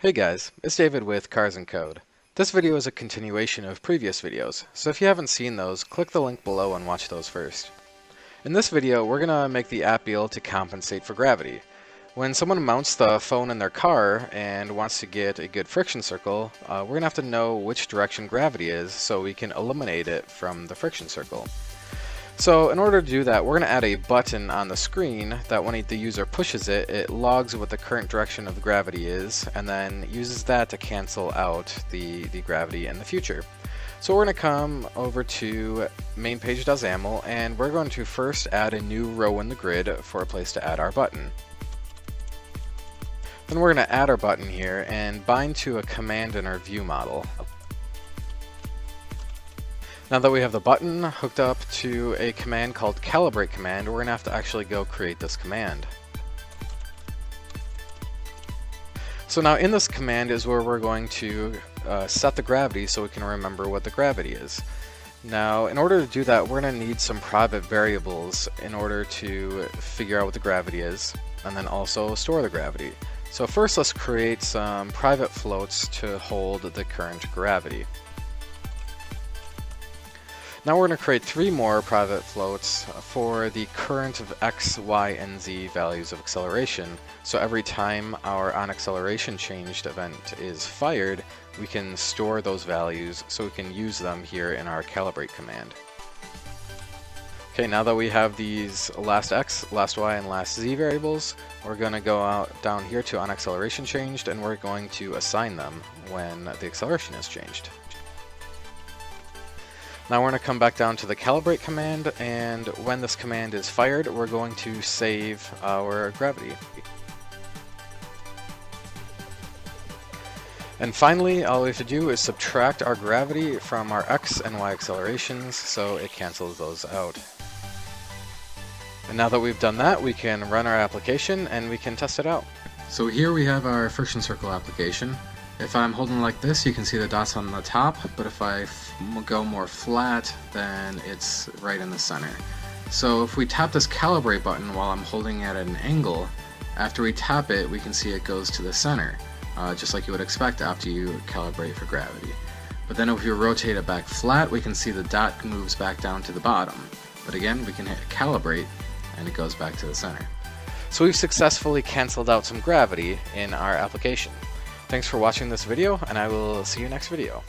Hey guys, it's David with Cars and Code. This video is a continuation of previous videos, so if you haven't seen those, click the link below and watch those first. In this video, we're going to make the app be able to compensate for gravity. When someone mounts the phone in their car and wants to get a good friction circle, we're going to have to know which direction gravity is so we can eliminate it from the friction circle. So in order to do that, we're going to add a button on the screen that when the user pushes it, it logs what the current direction of gravity is, and then uses that to cancel out the gravity in the future. So we're going to come over to main-page.xaml, and we're going to first add a new row in the grid for a place to add our button. Then we're going to add our button here and bind to a command in our view model. Now that we have the button hooked up to a command called calibrate command, we're going to have to actually go create this command. So now in this command is where we're going to set the gravity so we can remember what the gravity is. Now in order to do that, we're going to need some private variables in order to figure out what the gravity is, and then also store the gravity. So first let's create some private floats to hold the current gravity. Now we're going to create 3 more private floats for the current of x, y, and z values of acceleration. So every time our onAcceleration changed event is fired, we can store those values so we can use them here in our calibrate command. Okay, now that we have these last x, last y, and last z variables, we're going to go down here to onAcceleration changed, and we're going to assign them when the acceleration is changed. Now we're going to come back down to the calibrate command, and when this command is fired, we're going to save our gravity. And finally, all we have to do is subtract our gravity from our x and y accelerations, so it cancels those out. And now that we've done that, we can run our application and we can test it out. So here we have our friction circle application. If I'm holding like this, you can see the dots on the top, but if I go more flat, then it's right in the center. So if we tap this calibrate button while I'm holding at an angle, after we tap it, we can see it goes to the center, just like you would expect after you calibrate for gravity. But then if you rotate it back flat, we can see the dot moves back down to the bottom. But again, we can hit calibrate, and it goes back to the center. So we've successfully canceled out some gravity in our application. Thanks for watching this video, and I will see you next video.